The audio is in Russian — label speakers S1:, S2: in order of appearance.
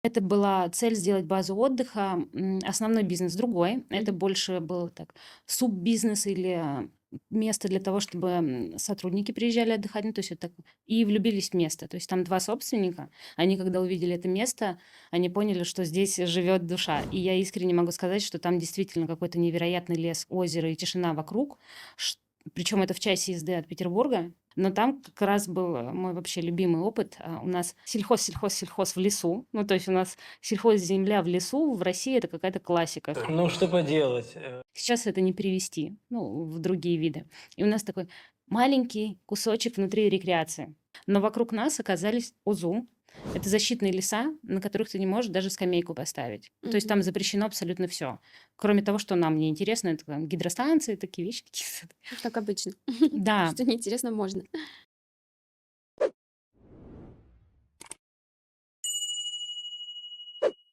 S1: Это была цель сделать базу отдыха. Основной бизнес другой. Это
S2: Мгм.
S1: больше был так суббизнес или, место для того, чтобы, сотрудники приезжали отдыхать. Ну, то есть это так и влюбились в место. То есть там 2 собственника. Они, когда увидели это место, они поняли, что здесь живет душа. И я искренне могу сказать, что там действительно какой-то невероятный лес, озеро и тишина вокруг. Причем это в часе езды от Петербурга. Но там как раз был, мой вообще любимый опыт. У нас сельхоз в лесу. Ну, то есть у нас сельхозземля в лесу в России — это какая-то классика.
S2: Ну, что поделать?
S1: Сейчас это не перевести, ну, в другие виды. И у нас такой маленький кусочек внутри рекреации. Но вокруг нас оказались ОЗУ. Это защитные леса, на которых ты не можешь даже скамейку поставить. То есть
S2: Мгм.
S1: там запрещено абсолютно все. Кроме того, что нам неинтересно, это там гидростанции, такие вещи какие-то.
S2: Как обычно.
S1: Да,
S2: Что неинтересно, можно.